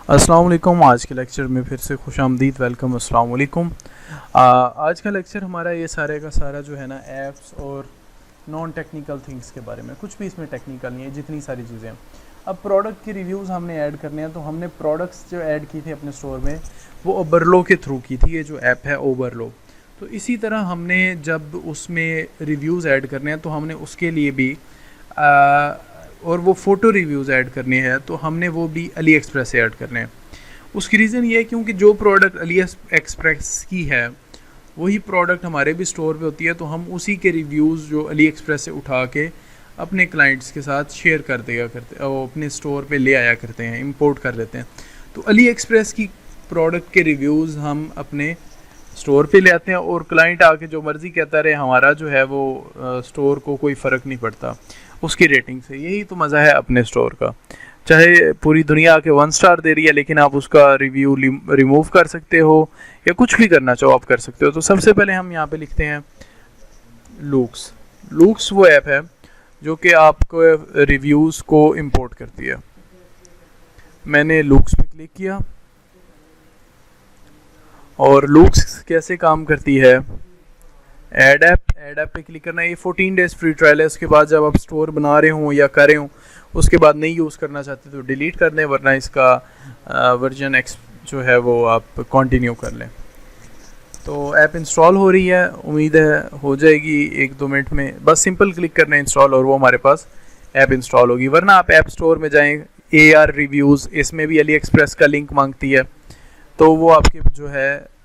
अस्सलाम वालेकुम। आज के लेक्चर में फिर से खुशामदीद, वेलकम। अस्सलाम वालेकुम। आज का लेक्चर हमारा ये सारे का सारा जो है ना ऐप्स और नॉन टेक्निकल थिंग्स के बारे में। कुछ भी इसमें टेक्निकल नहीं है, जितनी सारी चीज़ें हैं। अब प्रोडक्ट के रिव्यूज़ हमने ऐड करने हैं, तो हमने प्रोडक्ट्स जो ऐड की थी अपने स्टोर में वो ओवरलो के थ्रू की थी। ये जो ऐप है ओवरलो, तो इसी तरह हमने जब उसमें रिव्यूज़ ऐड करने हैं तो हमने उसके लिए भी और वो फ़ोटो रिव्यूज़ ऐड करने हैं तो हमने वो भी अली एक्सप्रेस से ऐड करने हैं। उसकी रीज़न ये है क्योंकि जो प्रोडक्ट अली एक्सप्रेस की है वही प्रोडक्ट हमारे भी स्टोर पे होती है, तो हम उसी के रिव्यूज़ जो अली एक्सप्रेस से उठा के अपने क्लाइंट्स के साथ शेयर कर दिया करते, वो अपने स्टोर पे ले आया करते हैं, इंपोर्ट कर लेते हैं। तो अली एक्सप्रेस की प्रोडक्ट के रिव्यूज़ हम अपने स्टोर पे ले आते हैं और क्लाइंट आके जो मर्ज़ी कहता रहे, हमारा जो है वो स्टोर को कोई फ़र्क नहीं पड़ता उसकी रेटिंग से। यही तो मज़ा है अपने स्टोर का। चाहे पूरी दुनिया आके 1 स्टार दे रही है, लेकिन आप उसका रिव्यू रिमूव कर सकते हो या कुछ भी करना चाहो आप कर सकते हो। तो सबसे पहले हम यहाँ पे लिखते हैं लूक्स। लूक्स वो ऐप है जो कि आपको रिव्यूज़ को इंपोर्ट करती है। मैंने लूक्स पे क्लिक किया और लूक्स कैसे काम करती है, ऐड ऐप पे क्लिक करना है। ये 14 डेज़ फ्री ट्रायल है। उसके बाद जब आप स्टोर बना रहे हो या कर रहे हो, उसके बाद नहीं यूज़ करना चाहते तो डिलीट कर दें, वरना इसका वर्जन एक्स जो है वो आप कंटिन्यू कर लें। तो ऐप इंस्टॉल हो रही है, उम्मीद है हो जाएगी 1-2 मिनट में। बस सिंपल क्लिक करना है इंस्टॉल और वो हमारे पास ऐप इंस्टॉल होगी। वरना आप ऐप स्टोर में जाएँ, AR रिव्यूज़, इसमें भी अली एक्सप्रेस का लिंक मांगती है, तो वो आपके जो है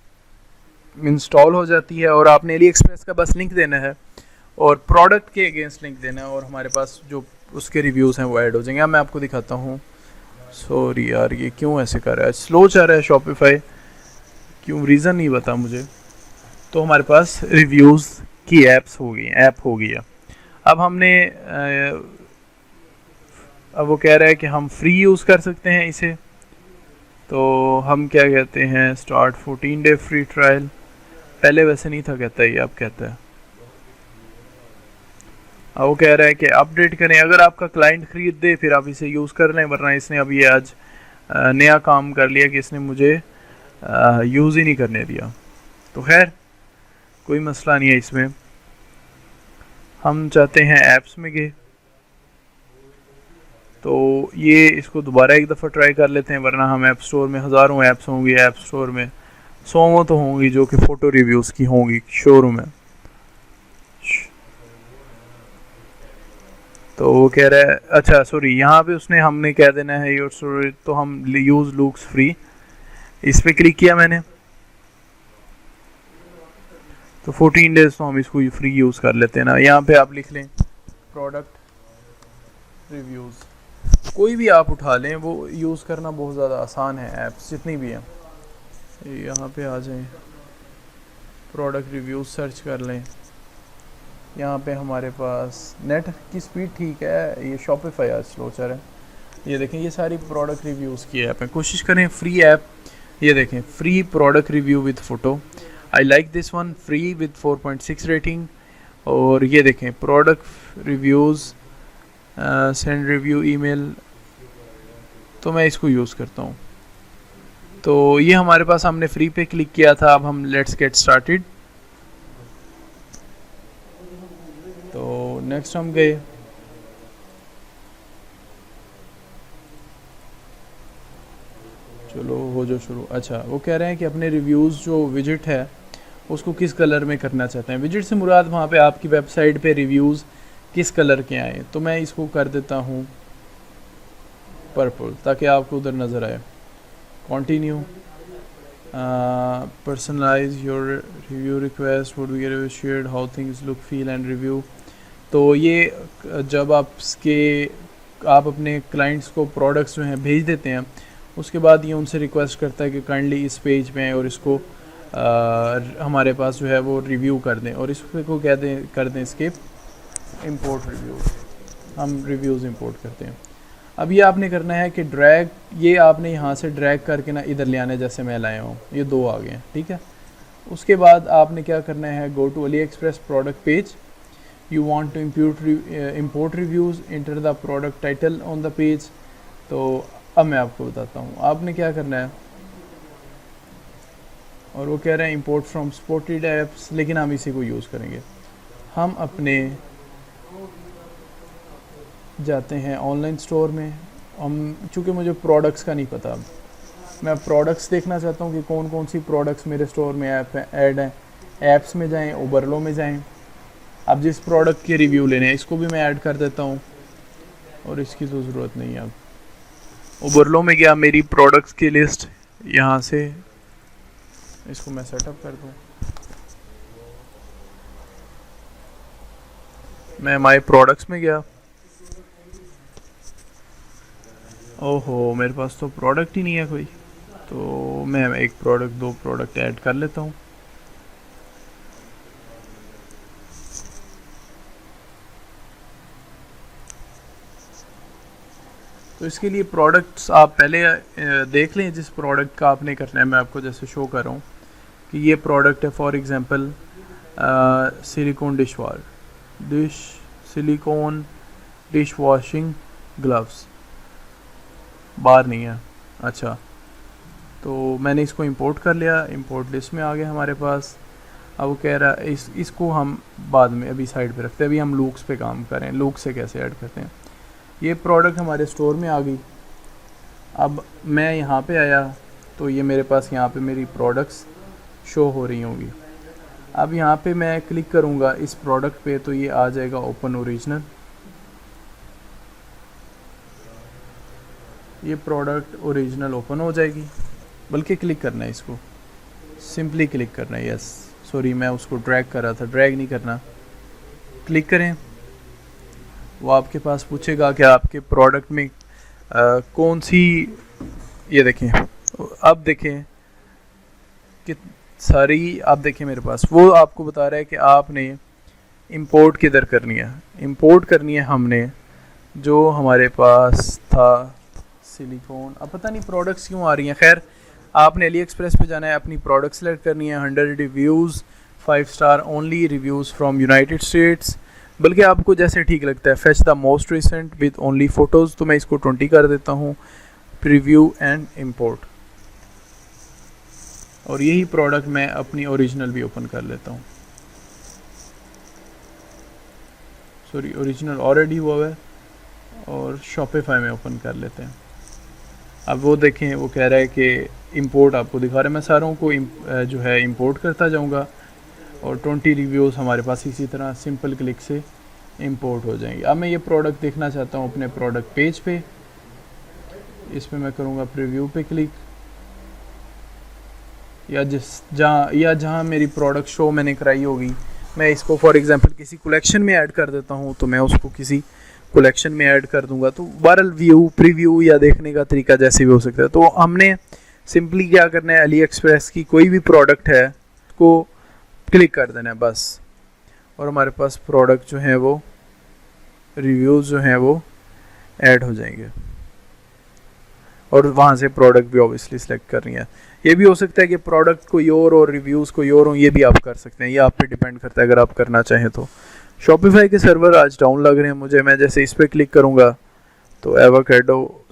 इंस्टॉल हो जाती है और आपने अली एक्सप्रेस का बस लिंक देना है और प्रोडक्ट के अगेंस्ट लिंक देना है और हमारे पास जो उसके रिव्यूज़ हैं वो ऐड हो जाएंगे। अब मैं आपको दिखाता हूँ। सॉरी यार, ये क्यों ऐसे कर रहा है, स्लो चल रहा है शॉपिफाई, क्यों, रीज़न नहीं बता मुझे। तो हमारे पास रिव्यूज़ की ऐप हो गई है। अब हमने अब वो कह रहा है कि हम फ्री यूज़ कर सकते हैं इसे, तो हम क्या कहते हैं, स्टार्ट 14 डे फ्री ट्रायल। पहले वैसे नहीं था कहता, ये अब कहता है। वो कह रहा है कि अपडेट करें, अगर आपका क्लाइंट ख़रीद दे फिर आप इसे यूज़ कर लें, वरना इसने अभी ये आज नया काम कर लिया कि इसने मुझे यूज़ ही नहीं करने दिया। तो खैर कोई मसला नहीं है इसमें। हम चाहते हैं ऐप्स में गए, तो ये इसको दोबारा एक दफ़ा ट्राई कर लेते हैं, वरना हम ऐप स्टोर में हज़ारों ऐप्स होंगी, ऐप स्टोर में 100 तो होंगी जो कि फ़ोटो रिव्यूज़ की होंगी शोरूम में। तो वो कह रहा है, अच्छा सॉरी, यहाँ पे उसने हमने कह देना है योर स्टोरी, तो हम यूज़ लुक्स फ्री, इस पर क्लिक किया मैंने, तो 14 डेज़ तो हम इसको फ्री यूज़ कर लेते हैं ना। यहाँ पे आप लिख लें प्रोडक्ट रिव्यूज़, कोई भी आप उठा लें, वो यूज़ करना बहुत ज़्यादा आसान है, ऐप्स जितनी भी हैं। यहाँ पे आ जाएं, प्रोडक्ट रिव्यूज़ सर्च कर लें। यहाँ पे हमारे पास नेट की स्पीड ठीक है, ये शॉपिफाई आज स्लो चल रहा है। ये देखें, ये सारी प्रोडक्ट रिव्यूज़ की ऐप है। कोशिश करें फ्री ऐप, ये देखें, free product review with photo, I like this one, free with 4.6 rating. और ये देखें product reviews, send review email, तो मैं इसको यूज़ करता हूँ। तो ये हमारे पास, हमने फ्री पे क्लिक किया था। अब हम लेट्स गेट स्टार्टेड, तो नेक्स्ट हम गए। चलो हो जो शुरू। अच्छा, वो कह रहे हैं कि अपने रिव्यूज़ जो विजिट है उसको किस कलर में करना चाहते हैं। विजिट से मुराद वहाँ पे आपकी वेबसाइट पे रिव्यूज़ किस कलर के आए, तो मैं इसको कर देता हूँ पर्पल, ताकि आपको उधर नज़र आए। Continue, personalize your review request, would be shared, how things look, feel and review. तो ये जब आप अपने क्लाइंट्स को प्रोडक्ट्स जो हैं भेज देते हैं, उसके बाद ये उनसे रिक्वेस्ट करता है कि काइंडली इस पेज पे और इसको हमारे पास जो है वो रिव्यू कर दें, और इसको कर दें स्किप इंपोर्ट रिव्यूज़। हम रिव्यूज़ इंपोर्ट करते हैं। अब ये आपने करना है कि ड्रैग, ये आपने यहाँ से ड्रैग करके ना इधर ले आने, जैसे मैं लाया हूँ, ये 2 आ गए हैं, ठीक है। उसके बाद आपने क्या करना है, go to AliExpress product page, you want to import reviews, enter the product title on the page। तो अब मैं आपको बताता हूँ आपने क्या करना है। और वो कह रहे हैं इंपोर्ट फ्रॉम सपोर्टेड ऐप्स, लेकिन हम इसी को यूज़ करेंगे। हम अपने जाते हैं ऑनलाइन स्टोर में। हम चूँकि मुझे प्रोडक्ट्स का नहीं पता, मैं प्रोडक्ट्स देखना चाहता हूँ कि कौन कौन सी प्रोडक्ट्स मेरे स्टोर में ऐड हैं। ऐप्स में जाएं, ओबरलो में जाएं। अब जिस प्रोडक्ट के रिव्यू लेने हैं इसको भी मैं ऐड कर देता हूँ, और इसकी तो ज़रूरत नहीं है। अब ओबरलो में गया, मेरी प्रोडक्ट्स की लिस्ट यहाँ से इसको मैं सेटअप कर दूँ। मैं माय प्रोडक्ट्स में गया। ओहो, मेरे पास तो प्रोडक्ट ही नहीं है कोई, तो मैं एक प्रोडक्ट, दो प्रोडक्ट ऐड कर लेता हूँ। तो इसके लिए प्रोडक्ट्स आप पहले देख लें जिस प्रोडक्ट का आपने करना है। मैं आपको जैसे शो कर रहा हूँ कि ये प्रोडक्ट है, for example silicone silicone dish washing gloves. बार नहीं है, अच्छा। तो मैंने इसको इंपोर्ट कर लिया, इंपोर्ट लिस्ट में आ गया हमारे पास। अब वो कह रहा है इसको हम बाद में अभी साइड पे रखते हैं, अभी हम लुक्स पे काम करें। लुक से कैसे ऐड करते हैं। ये प्रोडक्ट हमारे स्टोर में आ गई। अब मैं यहाँ पे आया तो ये मेरे पास यहाँ पे मेरी प्रोडक्ट्स शो हो रही होंगी। अब यहाँ पे मैं क्लिक करूँगा इस प्रोडक्ट पे तो ये आ जाएगा ओपन ओरिजिनल। ये प्रोडक्ट ओरिजिनल ओपन हो जाएगी, बल्कि क्लिक करना है इसको, सिंपली क्लिक करना है। यस सॉरी, मैं उसको ड्रैग कर रहा था, ड्रैग नहीं करना। क्लिक करें, वो आपके पास पूछेगा कि आपके प्रोडक्ट में कौन सी, ये देखें। अब देखें कि सारी, आप देखें मेरे पास वो आपको बता रहा है कि आपने इंपोर्ट किधर करनी है। इंपोर्ट करनी है हमने जो हमारे पास था सिलिकॉन। अब पता नहीं प्रोडक्ट्स क्यों आ रही हैं। खैर, आपने अली एक्सप्रेस पे जाना है, अपनी प्रोडक्ट सेलेक्ट करनी है। 100 reviews, 5 star only, reviews from United states, बल्कि आपको जैसे ठीक लगता है। Fetch the most recent with only photos, तो मैं इसको 20 कर देता हूँ। प्रीव्यू एंड इंपोर्ट, और यही प्रोडक्ट मैं अपनी ओरिजिनल भी ओपन कर लेता हूँ। सॉरी, ओरिजिनल ऑलरेडी हुआ है, और शॉपिफाई में ओपन कर लेते हैं। अब वो देखें, वो कह रहा है कि इंपोर्ट आपको दिखा रहा है। मैं सारों को जो है इंपोर्ट करता जाऊंगा, और 20 रिव्यूज़ हमारे पास इसी तरह सिंपल क्लिक से इंपोर्ट हो जाएंगे। अब मैं ये प्रोडक्ट देखना चाहता हूँ अपने प्रोडक्ट पेज पे। इस पर मैं करूँगा प्रीव्यू पे क्लिक, या जहाँ मेरी प्रोडक्ट शो मैंने कराई होगी। मैं इसको फॉर एग्जांपल किसी कलेक्शन में ऐड कर देता हूँ, तो मैं उसको किसी कलेक्शन में ऐड कर दूंगा। तो बहरहाल व्यू, प्रीव्यू या देखने का तरीका जैसे भी हो सकता है। तो हमने सिंपली क्या करना है, अली एक्सप्रेस की कोई भी प्रोडक्ट है उसको क्लिक कर देना है बस, और हमारे पास प्रोडक्ट जो है वो, रिव्यूज़ जो हैं वो ऐड हो जाएंगे, और वहाँ से प्रोडक्ट भी ऑब्वियसली सिलेक्ट करनी है। ये भी हो सकता है कि प्रोडक्ट कोई और रिव्यूज़ कोई और हो, ये भी आप कर सकते हैं। ये आप पे डिपेंड करता है अगर आप करना चाहें तो। शॉपिफाई के सर्वर आज डाउन लग रहे हैं मुझे। मैं जैसे इस पर क्लिक करूँगा तो एवोकाडो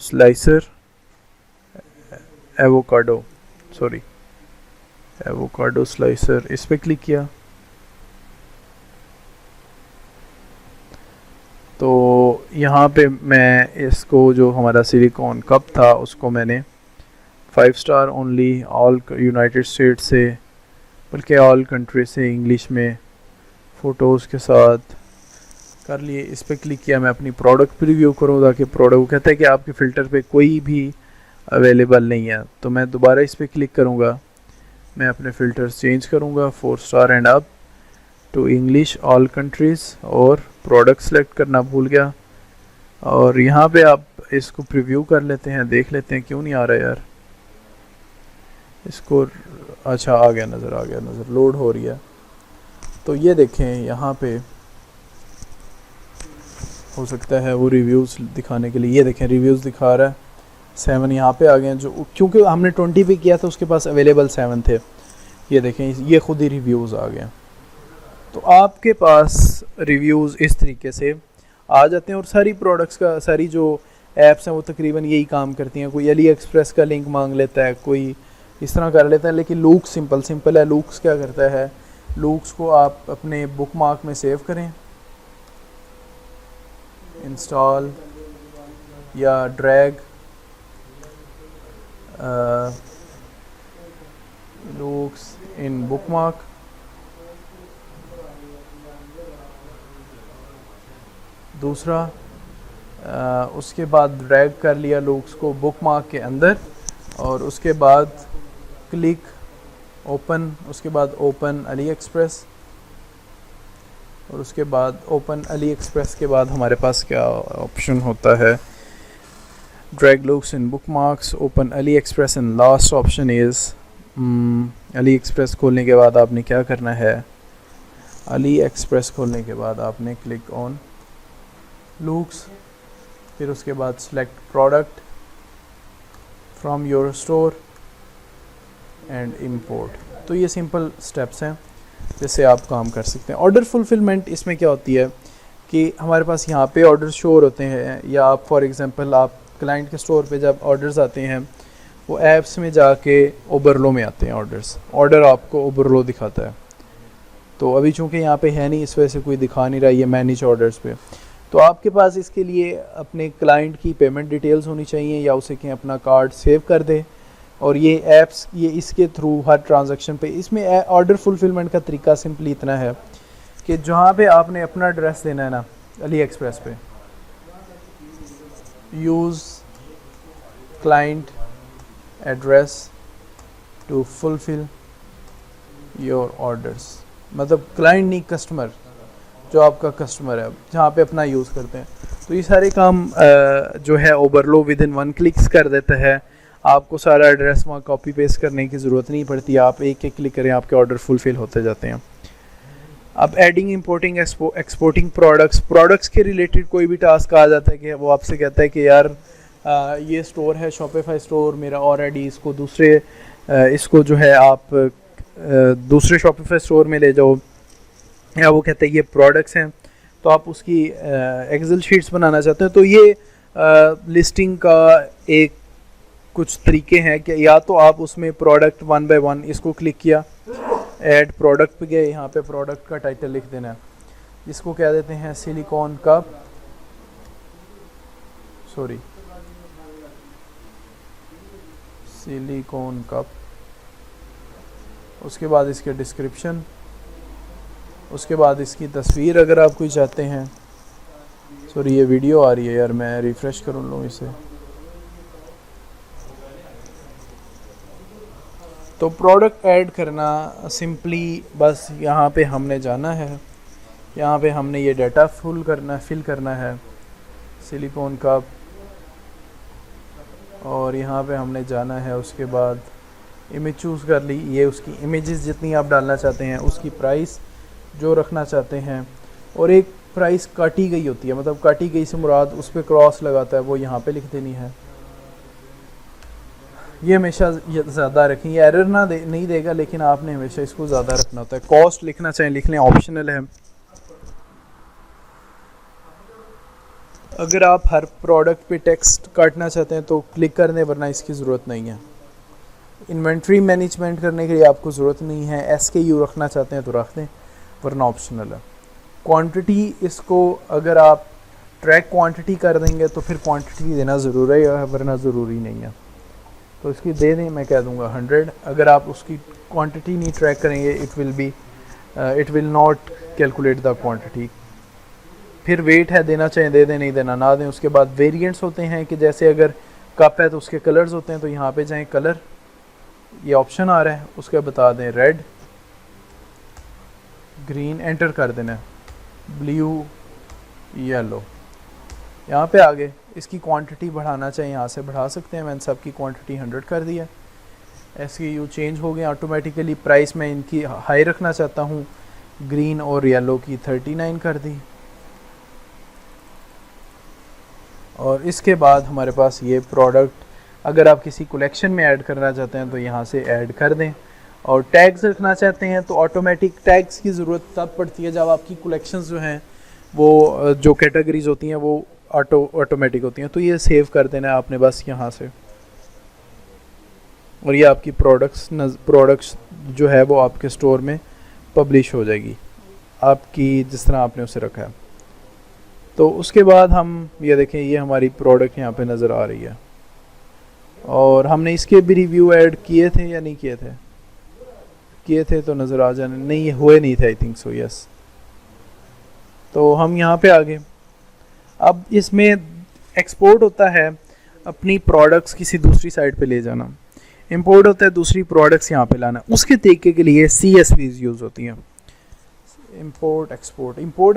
स्लाइसर, इस पर क्लिक किया तो यहाँ पे मैं इसको, जो हमारा सिलिकॉन कप था उसको मैंने 5 star only, all United states से, बल्कि ऑल कंट्री से, इंग्लिश में फ़ोटोज़ के साथ कर लिए। इस पर क्लिक किया। मैं अपनी प्रोडक्ट प्रीव्यू करूँ ताकि प्रोडक्ट कहता है कि आपके फ़िल्टर पे कोई भी अवेलेबल नहीं है, तो मैं दोबारा इस पर क्लिक करूँगा। मैं अपने फ़िल्टर्स चेंज करूँगा, 4 star and up to English, all countries, और प्रोडक्ट सेलेक्ट करना भूल गया। और यहाँ पे आप इसको प्रीव्यू कर लेते हैं, देख लेते हैं क्यों नहीं आ रहा यार इसको। अच्छा, आ गया, नज़र लोड हो रही है। तो ये देखें, यहाँ पे हो सकता है वो रिव्यूज़ दिखाने के लिए, ये देखें रिव्यूज़ दिखा रहा है 7 यहाँ पे आ गए हैं, जो क्योंकि हमने 20 पे किया था उसके पास अवेलेबल 7 थे। ये देखें, ये खुद ही रिव्यूज़ आ गए। तो आपके पास रिव्यूज़ इस तरीके से आ जाते हैं, और सारी प्रोडक्ट्स का, सारी जो ऐप्स हैं वो तकरीबन यही काम करती हैं। कोई अली एक्सप्रेस का लिंक मांग लेता है, कोई इस तरह कर लेता है, लेकिन लूक्स सिंपल है। लूक्स क्या करता है, लूक्स को आप अपने बुक मार्क में सेव करें, इंस्टॉल या drag Luke's in book mark. दूसरा उसके बाद ड्रैग कर लिया लूक्स को बुक मार्क के अंदर, और उसके बाद क्लिक ओपन, उसके बाद ओपन अली एक्सप्रेस, और उसके बाद ओपन अली एक्सप्रेस के बाद हमारे पास क्या ऑप्शन होता है, drag Luke's in book marks, open Ali express, and last option is Ali express खोलने के बाद आपने क्या करना है, अली एक्सप्रेस खोलने के बाद आपने क्लिक ऑन लूक्स, फिर उसके बाद select product from your store and import. तो ये सिंपल स्टेप्स हैं जिससे आप काम कर सकते हैं। ऑर्डर फुलफिलमेंट इसमें क्या होती है कि हमारे पास यहाँ पे ऑर्डर शो होते हैं, या आप फॉर एग्जांपल आप क्लाइंट के स्टोर पे जब ऑर्डर्स आते हैं वो ऐप्स में जाके ओवरलो में आते हैं ऑर्डर आपको ओवरलो दिखाता है। तो अभी चूँकि यहाँ पे है नहीं, इस वजह से कोई दिखा नहीं रहा ये मैनेज ऑर्डर्स पे। तो आपके पास इसके लिए अपने क्लाइंट की पेमेंट डिटेल्स होनी चाहिए, या उसे कहीं अपना कार्ड सेव कर दे, और ये ऐप्स ये इसके थ्रू हर ट्रांजैक्शन पे। इसमें ऑर्डर फुलफिलमेंट का तरीका सिंपली इतना है कि जहाँ पे आपने अपना एड्रेस देना है ना अली एक्सप्रेस पे, use client address to fulfil your orders, मतलब क्लाइंट नहीं कस्टमर, जो आपका कस्टमर है जहाँ पे अपना यूज़ करते हैं। तो ये सारे काम जो है ओवरलो विद इन 1 क्लिक्स कर देता है। आपको सारा एड्रेस वहाँ कॉपी पेस्ट करने की ज़रूरत नहीं पड़ती, आप एक एक क्लिक करें आपके ऑर्डर फुलफिल होते जाते हैं। अब एडिंग इंपोर्टिंग एक्सपोर्टिंग प्रोडक्ट्स के रिलेटेड कोई भी टास्क आ जाता है कि वो आपसे कहता है कि यार ये स्टोर है शॉपिफाई स्टोर मेरा ऑलरेडी, इसको जो है आप दूसरे शॉपिफाई स्टोर में ले जाओ, या वो कहते हैं ये प्रोडक्ट्स हैं, तो आप उसकी एक्सेल शीट्स बनाना चाहते हैं। तो ये लिस्टिंग का एक कुछ तरीके हैं कि या तो आप उसमें प्रोडक्ट 1 बाय 1 इसको क्लिक किया, ऐड प्रोडक्ट पे गए, यहाँ पे प्रोडक्ट का टाइटल लिख देना है, इसको कह देते हैं सिलिकॉन कप। उसके बाद इसके डिस्क्रिप्शन, उसके बाद इसकी तस्वीर अगर आप कोई चाहते हैं। सॉरी ये वीडियो आ रही है यार, मैं रिफ़्रेश कर लूँ इसे। तो प्रोडक्ट ऐड करना सिंपली बस यहाँ पे हमने जाना है, यहाँ पे हमने ये डाटा फिल करना है सिलिकॉन कप, और यहाँ पे हमने जाना है। उसके बाद इमेज चूज़ कर ली, ये उसकी इमेजेस जितनी आप डालना चाहते हैं, उसकी प्राइस जो रखना चाहते हैं, और एक प्राइस काटी गई होती है, मतलब काटी गई से मुराद उस पर क्रॉस लगाता है, वो यहाँ पे लिख देनी है। ये हमेशा ज़्यादा रखें, ये एरर नहीं देगा, लेकिन आपने हमेशा इसको ज़्यादा रखना होता है। कॉस्ट लिखना चाहें लिख लें, ऑप्शनल है। अगर आप हर प्रोडक्ट पे टेक्स्ट काटना चाहते हैं तो क्लिक कर दें, वरना इसकी ज़रूरत नहीं है। इन्वेंट्री मैनेजमेंट करने के लिए आपको ज़रूरत नहीं है। SKU रखना चाहते हैं तो रख दें, वरना ऑप्शनल है। क्वांटिटी, इसको अगर आप ट्रैक क्वांटिटी कर देंगे तो फिर क्वांटिटी देना ज़रूरी है, वरना ज़रूरी नहीं है। तो इसकी दे दें, मैं कह दूंगा 100। अगर आप उसकी क्वांटिटी नहीं ट्रैक करेंगे it will not calculate the quantity. फिर वेट है, देना चाहें दे दें, नहीं देना ना दें। उसके बाद वेरिएंट्स होते हैं कि जैसे अगर कप है तो उसके कलर्स होते हैं, तो यहाँ पे जाएं कलर, ये ऑप्शन आ रहा है, उसके बता दें रेड, ग्रीन, एंटर कर देना, ब्लू, येलो, यहाँ पे आ गए। इसकी क्वांटिटी बढ़ाना चाहिए यहाँ से बढ़ा सकते हैं, मैंने सबकी क्वांटिटी 100 कर दिया। SKU चेंज हो गए ऑटोमेटिकली। प्राइस मैं इनकी हाई रखना चाहता हूँ, ग्रीन और येलो की 39 कर दी। और इसके बाद हमारे पास ये प्रोडक्ट अगर आप किसी कलेक्शन में ऐड करना चाहते हैं तो यहाँ से ऐड कर दें। और टैग्स रखना चाहते हैं तो ऑटोमेटिक टैग्स की ज़रूरत तब पड़ती है जब आपकी कलेक्शंस जो हैं वो जो कैटेगरीज होती हैं वो ऑटोमेटिक होती हैं। तो ये सेव कर देना है आपने बस यहाँ से, और ये आपकी प्रोडक्ट्स जो है वो आपके स्टोर में पब्लिश हो जाएगी आपकी जिस तरह आपने उसे रखा है। तो उसके बाद हम ये देखें, ये हमारी प्रोडक्ट यहाँ पे नज़र आ रही है, और हमने इसके भी रिव्यू ऐड किए थे या नहीं किए थे? किए थे तो नज़र आ जाने, नहीं ये हुए नहीं थे, आई थिंक सो, यस। तो हम यहाँ पे आ गए। अब इसमें एक्सपोर्ट होता है अपनी प्रोडक्ट्स किसी दूसरी साइट पे ले जाना, इंपोर्ट होता है दूसरी प्रोडक्ट्स यहाँ पे लाना। उसके तरीके के लिए CSVs यूज़ होती हैं, इंपोर्ट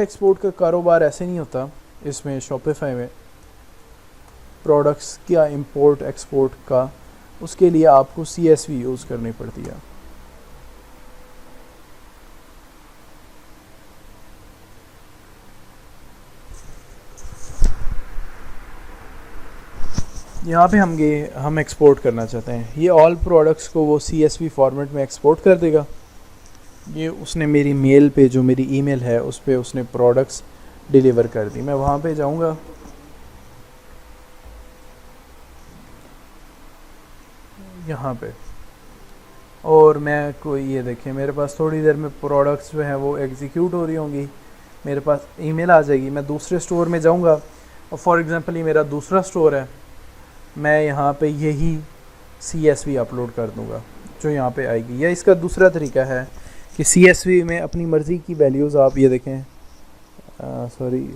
एक्सपोर्ट का कारोबार ऐसे नहीं होता इसमें शॉपिफाई में प्रोडक्ट्स का इंपोर्ट एक्सपोर्ट का, उसके लिए आपको CSV यूज़ करनी पड़ती है। यहाँ पे हम एक्सपोर्ट करना चाहते हैं, ये ऑल प्रोडक्ट्स को वो CSV फॉर्मेट में एक्सपोर्ट कर देगा। ये उसने मेरी मेल पे, जो मेरी ईमेल है उस पे उसने प्रोडक्ट्स डिलीवर कर दी। मैं वहाँ पे जाऊँगा, यहाँ पे, और मैं कोई, ये देखें मेरे पास थोड़ी देर में प्रोडक्ट्स जो हैं वो एग्जीक्यूट हो रही होंगी, मेरे पास ईमेल आ जाएगी। मैं दूसरे स्टोर में जाऊँगा, और फॉर एग्ज़ाम्पल ये मेरा दूसरा स्टोर है, मैं यहाँ पे यही CSV अपलोड कर दूँगा जो यहाँ पे आएगी। या इसका दूसरा तरीका है कि CSV में अपनी मर्ज़ी की वैल्यूज़ आप ये देखें,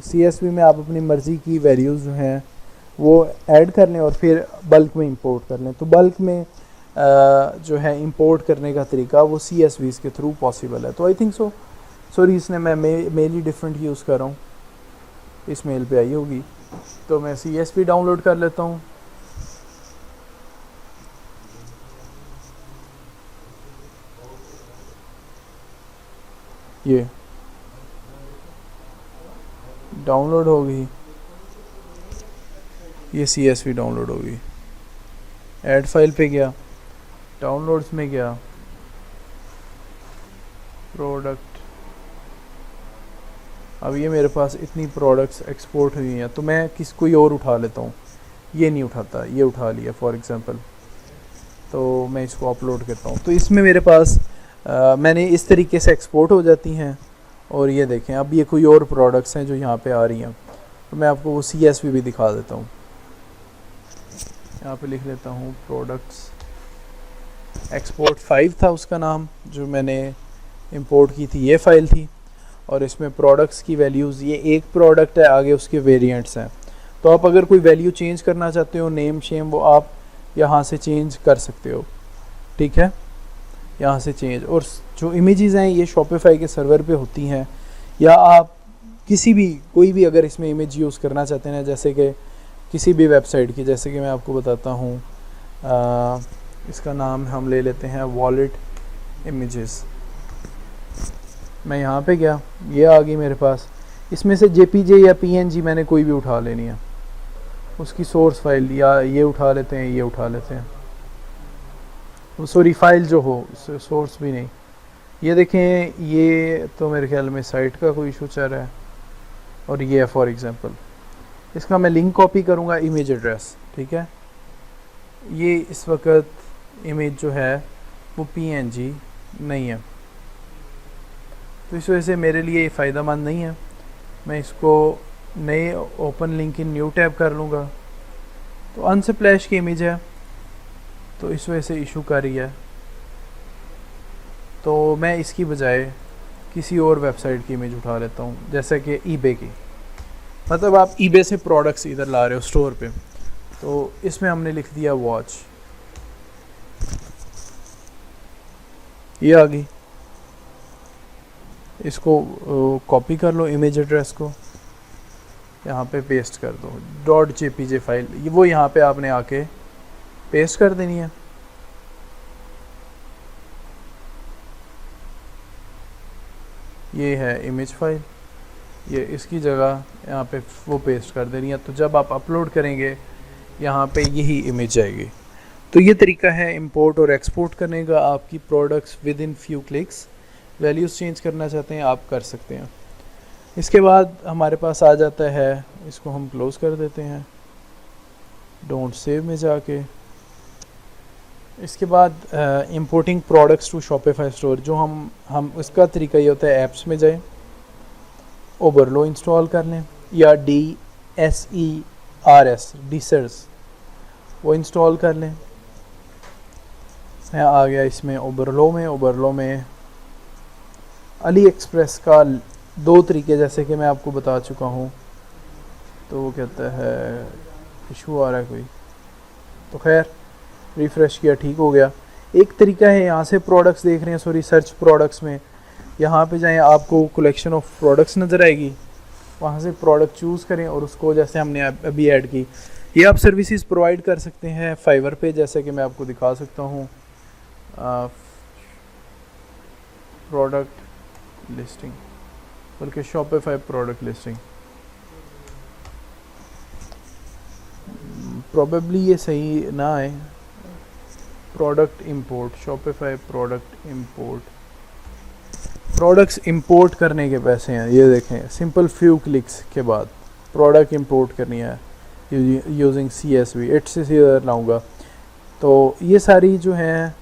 CSV में आप अपनी मर्ज़ी की वैल्यूज़ जो हैं वो ऐड कर लें और फिर बल्क में इंपोर्ट कर लें। तो बल्क में जो है इंपोर्ट करने का तरीका वो CSVs के थ्रू पॉसिबल है। तो आई थिंक सो, सॉरी इसने मैं मेल ही डिफरेंट यूज़ कर रहा हूँ, इस मेल पे आई होगी। तो मैं CSV डाउनलोड कर लेता हूँ। ये डाउनलोड हो गई, ये CSV डाउनलोड हो गई। ऐड फाइल पे गया, डाउनलोड्स में गया, प्रोडक्ट, अब ये मेरे पास इतनी प्रोडक्ट्स एक्सपोर्ट हुई हैं, तो मैं कोई और उठा लेता हूँ। ये नहीं उठाता, ये उठा लिया फॉर एग्ज़ाम्पल, तो मैं इसको अपलोड करता हूँ। तो इसमें मेरे पास मैंने इस तरीके से एक्सपोर्ट हो जाती हैं। और ये देखें, अब ये कोई और प्रोडक्ट्स हैं जो यहाँ पे आ रही हैं, तो मैं आपको वो CSV भी दिखा देता हूँ। यहाँ पे लिख लेता हूँ प्रोडक्ट्स, एक्सपोर्ट 5 था उसका नाम, जो मैंने इंपोर्ट की थी ये फ़ाइल थी। और इसमें प्रोडक्ट्स की वैल्यूज़, ये एक प्रोडक्ट है, आगे उसके वेरिएंट्स हैं। तो आप अगर कोई वैल्यू चेंज करना चाहते हो, नेम शेम, वो आप यहाँ से चेंज कर सकते हो, ठीक है, यहाँ से चेंज। और जो इमेजेस हैं ये शॉपिफाई के सर्वर पे होती हैं, या आप किसी भी कोई भी अगर इसमें इमेज यूज़ करना चाहते हैं, जैसे कि किसी भी वेबसाइट की, जैसे कि मैं आपको बताता हूँ, इसका नाम हम ले लेते हैं वॉलेट इमेजेस। मैं यहाँ पे गया, ये आ गई मेरे पास। इसमें से JPG या PNG मैंने कोई भी उठा लेनी है, उसकी सोर्स फाइल, या ये उठा लेते हैं, ये उठा लेते हैं, सॉरी फाइल जो हो, सोर्स भी नहीं। ये देखें, ये तो मेरे ख्याल में साइट का कोई इशू चल रहा है, और ये है फॉर एग्ज़ाम्पल, इसका मैं लिंक कॉपी करूँगा, इमेज एड्रेस, ठीक है। ये इस वक्त इमेज जो है वो PNG नहीं है, तो इस वजह से मेरे लिए ये फ़ायदेमंद नहीं है। मैं इसको नए open link in new tab कर लूँगा, तो अनस्प्लैश की इमेज है, तो इस वजह से इशू कर रही है। तो मैं इसकी बजाय किसी और वेबसाइट की इमेज उठा लेता हूँ, जैसे कि eBay की। मतलब आप eBay से प्रोडक्ट्स इधर ला रहे हो स्टोर पे, तो इसमें हमने लिख दिया वॉच, ये आ गई। इसको कॉपी कर लो, इमेज एड्रेस को यहाँ पे पेस्ट कर दो, .jpg फाइल, ये वो यहाँ पे आपने आके पेस्ट कर देनी है। ये है इमेज फाइल, ये इसकी जगह यहाँ पे वो पेस्ट कर देनी है। तो जब आप अपलोड करेंगे यहाँ पे यही इमेज आएगी। तो ये तरीका है इंपोर्ट और एक्सपोर्ट करने का आपकी products with in few clicks. Values change करना चाहते हैं आप कर सकते हैं। इसके बाद हमारे पास आ जाता है, इसको हम क्लोज़ कर देते हैं डोंट सेव में जाके। इसके बाद importing products to Shopify store, जो हम उसका तरीका ये होता है, ऐप्स में जाएं, ओवरलो इंस्टॉल कर लें या DSERS डीसर्स वो इंस्टॉल कर लें। मैं आ गया इसमें ओवरलो में अली एक्सप्रेस का दो तरीके जैसे कि मैं आपको बता चुका हूँ। तो वो कहता है इशू आ रहा है कोई, तो खैर रिफ़्रेश किया, ठीक हो गया। एक तरीका है, यहाँ से प्रोडक्ट्स देख रहे हैं, सॉरी सर्च प्रोडक्ट्स में, यहाँ पे जाएं, आपको कलेक्शन ऑफ प्रोडक्ट्स नज़र आएगी, वहाँ से प्रोडक्ट चूज़ करें और उसको जैसे हमने अभी ऐड की। ये आप सर्विसेज प्रोवाइड कर सकते हैं फाइवर पे, जैसे कि मैं आपको दिखा सकता हूँ। प्रोडक्ट लिस्टिंग, बल्कि शॉपिफाई प्रोडक्ट लिस्टिंग, प्रोबेबली ये सही ना आए। Product import, Shopify product import, products import करने के पैसे हैं, ये देखें, सिंपल फ्यू क्लिक्स के बाद प्रोडक्ट इंपोर्ट करनी है यूजिंग CSV, इट्स से इधर लाऊंगा। तो ये सारी जो हैं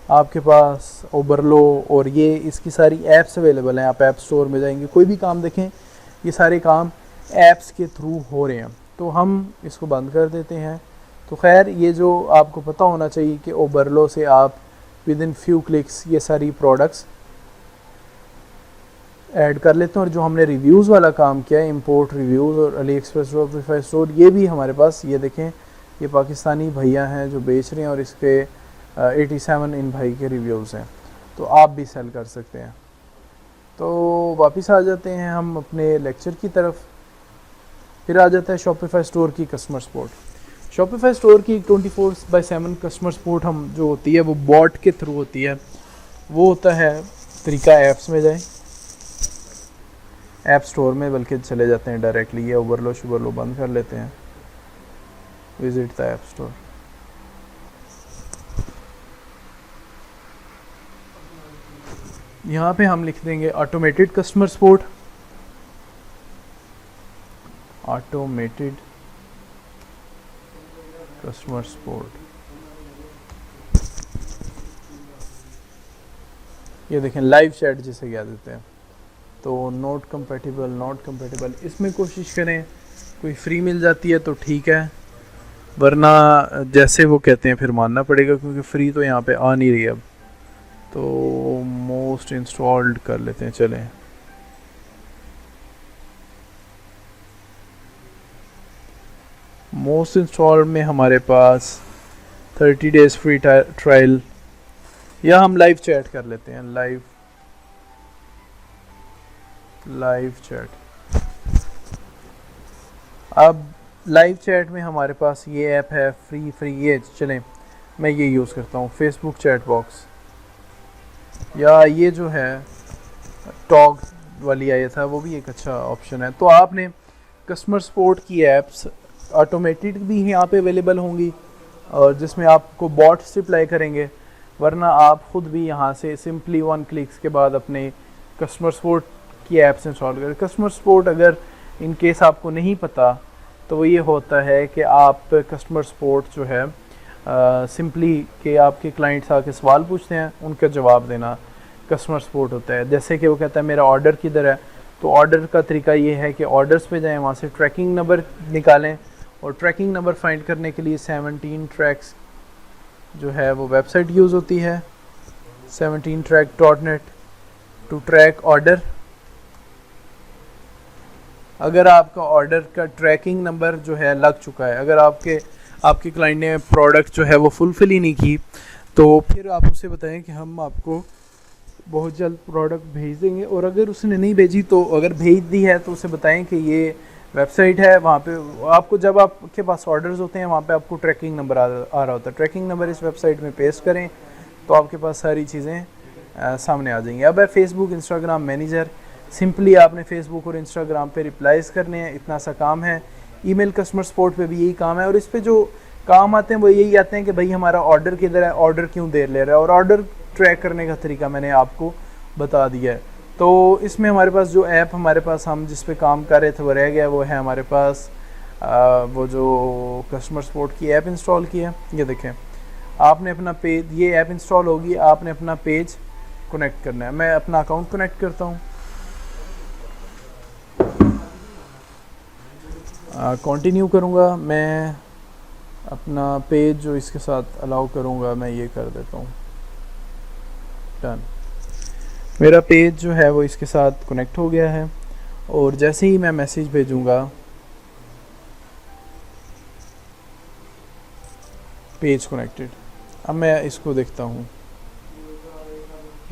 आपके पास ओवरलो और ये इसकी सारी ऐप्स अवेलेबल हैं। आप ऐप स्टोर में जाएंगे, कोई भी काम देखें, ये सारे काम ऐप्स के थ्रू हो रहे हैं। तो हम इसको बंद कर देते हैं। तो खैर ये जो आपको पता होना चाहिए कि ओवरलो से आप विद इन फ्यू क्लिक्स ये सारी प्रोडक्ट्स ऐड कर लेते हैं। और जो हमने रिव्यूज़ वाला काम किया है, इंपोर्ट रिव्यूज़ और अली एक्सप्रेस शॉपिफाई स्टोर, ये भी हमारे पास, ये देखें, ये पाकिस्तानी भैया हैं जो बेच रहे हैं और इसके 87 इन भाई के रिव्यूज़ हैं, तो आप भी सेल कर सकते हैं। तो वापस आ जाते हैं हम अपने लेक्चर की तरफ। फिर आ जाता है शॉपिफाई स्टोर की कस्टमर सपोर्ट। शॉपिफाई स्टोर की 24/7 कस्टमर सपोर्ट हम जो होती है वो बॉट के थ्रू होती है। वो होता है तरीका, ऐप्स में जाएं, ऐप स्टोर में बल्कि चले जाते हैं डायरेक्टली, ये ओवरलो शुवरलो बंद कर लेते हैं, विजिट द ऐप स्टोर। यहाँ पे हम लिख देंगे automated customer support, automated customer support. ये देखें लाइव चैट जिसे कह देते हैं। तो नॉट कंपेटिबल, इसमें कोशिश करें कोई फ्री मिल जाती है तो ठीक है, वरना जैसे वो कहते हैं फिर मानना पड़ेगा, क्योंकि फ्री तो यहाँ पे आ नहीं रही अब। तो मोस्ट इंस्टॉल्ड कर लेते हैं, चलें। मोस्ट इंस्टॉल्ड में हमारे पास 30 डेज़ फ्री ट्रायल, या हम लाइव चैट कर लेते हैं, लाइव चैट। अब लाइव चैट में हमारे पास ये ऐप है फ्री, ये चलें मैं ये यूज़ करता हूँ, फेसबुक चैट बॉक्स, या ये जो है टॉक वाली आया था, वो भी एक अच्छा ऑप्शन है। तो आपने कस्टमर सपोर्ट की ऐप्स ऑटोमेटेड भी यहाँ पे अवेलेबल होंगी, और जिसमें आपको बॉट्स रिप्लाई करेंगे, वरना आप ख़ुद भी यहाँ से सिंपली 1 क्लिक्स के बाद अपने कस्टमर सपोर्ट की ऐप्स इंस्टॉल करें। कस्टमर सपोर्ट अगर इन केस आपको नहीं पता, तो वो ये होता है कि आप कस्टमर सपोर्ट जो है सिंपली कि आपके क्लाइंट्स आके सवाल पूछते हैं, उनका जवाब देना कस्टमर सपोर्ट होता है। जैसे कि वो कहता है मेरा ऑर्डर किधर है, तो ऑर्डर का तरीका ये है कि ऑर्डर्स पे जाएं, वहाँ से ट्रैकिंग नंबर निकालें, और ट्रैकिंग नंबर फाइंड करने के लिए 17 ट्रैक्स जो है वो वेबसाइट यूज़ होती है, 17track.net टू ट्रैक ऑर्डर। अगर आपका ऑर्डर का ट्रैकिंग नंबर जो है लग चुका है, अगर आपके क्लाइंट ने प्रोडक्ट जो है वो फुलफिल ही नहीं की, तो फिर आप उसे बताएं कि हम आपको बहुत जल्द प्रोडक्ट भेज देंगे। और अगर उसने नहीं भेजी, तो अगर भेज दी है तो उसे बताएं कि ये वेबसाइट है, वहाँ पे आपको जब आपके पास ऑर्डर्स होते हैं वहाँ पे आपको ट्रैकिंग नंबर आ रहा होता है। ट्रैकिंग नंबर इस वेबसाइट में पेस्ट करें तो आपके पास सारी चीज़ें सामने आ जाएंगी। अब है फेसबुक इंस्टाग्राम मैनेजर, सिंपली आपने फेसबुक और इंस्टाग्राम पे रिप्लाईज़ करने हैं, इतना सा काम है। ईमेल कस्टमर सपोर्ट पे भी यही काम है, और इस पे जो काम आते हैं वो यही आते हैं कि भाई हमारा ऑर्डर किधर है, ऑर्डर क्यों देर ले रहा है, और ऑर्डर ट्रैक करने का तरीका मैंने आपको बता दिया है। तो इसमें हमारे पास जो ऐप हमारे पास हम जिस पे काम कर रहे थे वो रह गया, वो है हमारे पास वो जो कस्टमर सपोर्ट की ऐप इंस्टॉल की है। ये देखें, आपने अपना पेज, ये ऐप इंस्टॉल होगी, आपने अपना पेज कनेक्ट करना है। मैं अपना अकाउंट कनेक्ट करता हूँ, कंटिन्यू करूँगा। मैं अपना पेज जो इसके साथ अलाउ करूँगा मैं ये कर देता हूँ, डन। मेरा पेज जो है वो इसके साथ कनेक्ट हो गया है और जैसे ही मैं मैसेज भेजूँगा पेज कनेक्टेड, अब मैं इसको देखता हूँ,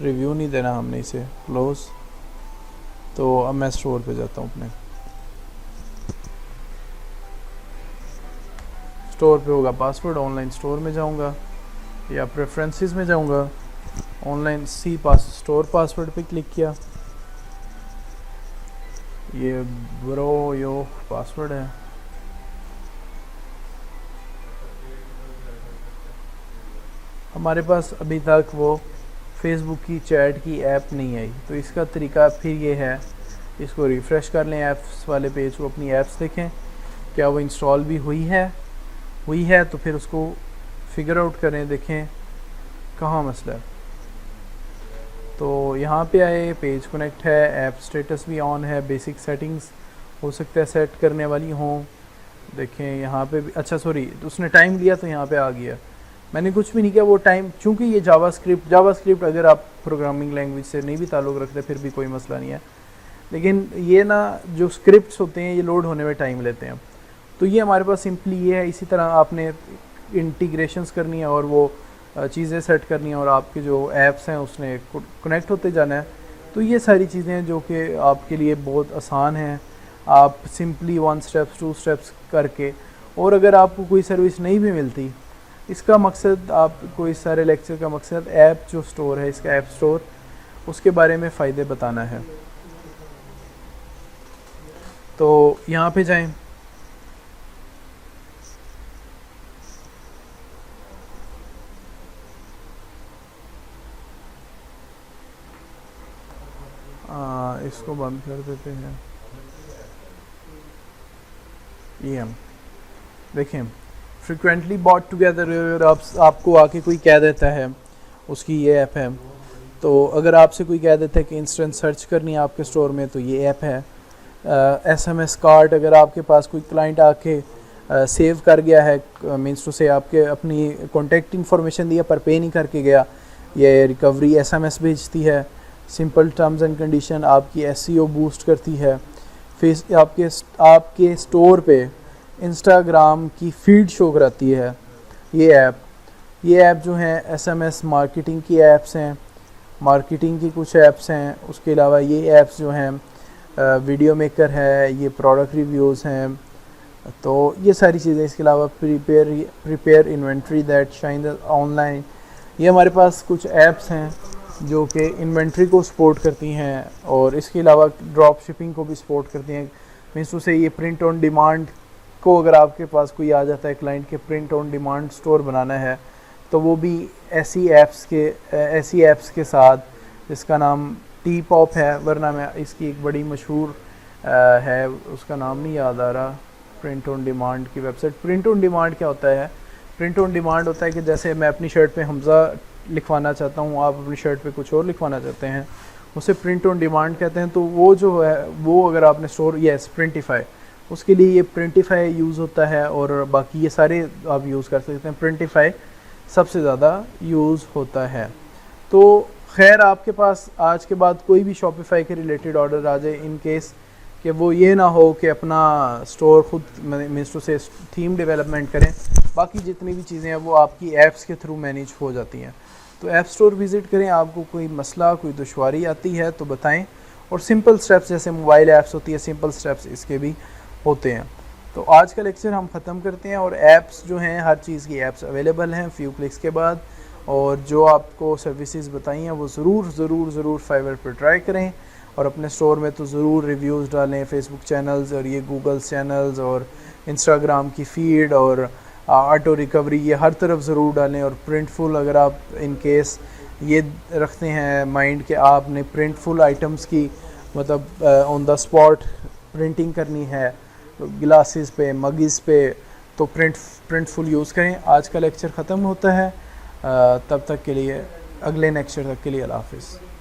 रिव्यू नहीं देना हमने इसे, क्लोज। तो अब मैं स्टोर पे जाता हूँ, अपने स्टोर पे होगा पासवर्ड, ऑनलाइन स्टोर में जाऊँगा या प्रेफरेंसेस में जाऊँगा, ऑनलाइन सी पास स्टोर पासवर्ड पे क्लिक किया, ये ब्रो यो पासवर्ड है। हमारे पास अभी तक वो फेसबुक की चैट की ऐप नहीं आई, तो इसका तरीका फिर ये है, इसको रिफ़्रेश कर लें ऐप्स वाले पेज को, अपनी ऐप्स देखें क्या वो इंस्टॉल भी हुई है तो फिर उसको फिगर आउट करें, देखें कहाँ मसला है। तो यहाँ पे आए, पेज कनेक्ट है, ऐप स्टेटस भी ऑन है, बेसिक सेटिंग्स हो सकता है सेट करने वाली हों, देखें यहाँ पे भी, अच्छा सॉरी उसने टाइम लिया तो यहाँ पे आ गया, मैंने कुछ भी नहीं किया। वो टाइम, चूँकि ये जावास्क्रिप्ट अगर आप प्रोग्रामिंग लैंग्वेज से नहीं भी ताल्लुक़ रखते फिर भी कोई मसला नहीं है, लेकिन ये ना जो स्क्रिप्ट्स होते हैं ये लोड होने में टाइम लेते हैं। तो ये हमारे पास सिंपली ये है। इसी तरह आपने इंटीग्रेशंस करनी है और वो चीज़ें सेट करनी है और आपके जो ऐप्स हैं उसने कनेक्ट होते जाना है। तो ये सारी चीज़ें जो कि आपके लिए बहुत आसान हैं, आप सिंपली 1 स्टेप्स 2 स्टेप्स करके, और अगर आपको कोई सर्विस नहीं भी मिलती, इसका मकसद, आपको इस सारे लेक्चर का मकसद ऐप जो स्टोर है, इसका ऐप स्टोर, उसके बारे में फ़ायदे बताना है। तो यहाँ पे जाएं, इसको बंद कर देते हैं। ये हम देखें, फ्रिक्वेंटली बॉट टुगेदर, अगर आपको आके कोई कह देता है, उसकी ये ऐप है। तो अगर आपसे कोई कह देता है कि इंस्टेंट सर्च करनी है आपके स्टोर में, तो ये ऐप है। SMS कार्ड, अगर आपके पास कोई क्लाइंट आके सेव कर गया है, मीन्स टू से आपके अपनी कॉन्टेक्ट इन्फॉर्मेशन दिया पर पे नहीं करके गया, ये रिकवरी SMS भेजती है। सिंपल टर्म्स एंड कंडीशन आपकी SEO बूस्ट करती है। आपके स्टोर पे इंस्टाग्राम की फीड शो कराती है ये ऐप जो हैं SMS मार्केटिंग की ऐप्स हैं, मार्केटिंग की कुछ ऐप्स हैं। उसके अलावा ये ऐप्स जो हैं वीडियो मेकर है, ये प्रोडक्ट रिव्यूज़ हैं। तो ये सारी चीज़ें, इसके अलावा prepare inventory that shine online, ये हमारे पास कुछ ऐप्स हैं जो कि इन्वेंट्री को सपोर्ट करती हैं और इसके अलावा ड्रॉप शिपिंग को भी सपोर्ट करती हैं। मीन्स से ये प्रिंट ऑन डिमांड को, अगर आपके पास कोई आ जाता है क्लाइंट के प्रिंट ऑन डिमांड स्टोर बनाना है, तो वो भी ऐसी ऐप्स के साथ, जिसका नाम T-pop है, वरना मैं इसकी एक बड़ी मशहूर है, उसका नाम नहीं याद आ रहा, प्रिंट ऑन डिमांड की वेबसाइट। प्रिंट ऑन डिमांड क्या होता है? प्रिंट ऑन डिमांड होता है कि जैसे मैं अपनी शर्ट पे हमज़ा लिखवाना चाहता हूँ, आप अपनी शर्ट पे कुछ और लिखवाना चाहते हैं, उसे प्रिंट ऑन डिमांड कहते हैं। तो वो जो है वो अगर आपने स्टोर, यस प्रिंटिफाई, उसके लिए ये प्रिंटिफाई यूज़ होता है और बाकी ये सारे आप यूज़ कर सकते हैं। प्रिंटिफाई सबसे ज़्यादा यूज़ होता है। तो खैर आपके पास आज के बाद कोई भी शॉपिफाई के रिलेटेड ऑर्डर आ जाए, इन केस कि वो ये ना हो कि अपना स्टोर खुद मिस्टर से थीम डेवलपमेंट करें, बाकी जितनी भी चीज़ें हैं वो आपकी ऐप्स के थ्रू मैनेज हो जाती हैं। तो ऐप स्टोर विज़िट करें, आपको कोई मसला, कोई दुश्वारी आती है तो बताएं। और सिंपल स्टेप्स जैसे मोबाइल ऐप्स होती है, सिंपल स्टेप्स इसके भी होते हैं। तो आज का लेक्चर हम ख़त्म करते हैं। और ऐप्स जो हैं, हर चीज़ की ऐप्स अवेलेबल हैं फ्यू क्लिक्स के बाद, और जो आपको सर्विसेज बताई हैं वो ज़रूर फाइवर पर ट्राई करें और अपने स्टोर में तो ज़रूर रिव्यूज़ डालें, फेसबुक चैनल्स और ये गूगल चैनल्स और इंस्टाग्राम की फ़ीड और ऑटो रिकवरी, ये हर तरफ ज़रूर डालें। और प्रिंटफुल, अगर आप इन केस ये रखते हैं माइंड के आपने प्रिंटफुल आइटम्स की मतलब ऑन द स्पॉट प्रिंटिंग करनी है ग्लासेस पे मगीज़ पे, तो प्रिंटफुल यूज़ करें। आज का लेक्चर ख़त्म होता है, तब तक के लिए अगले लेक्चर तक के लिए अल्लाह हाफ़िज़।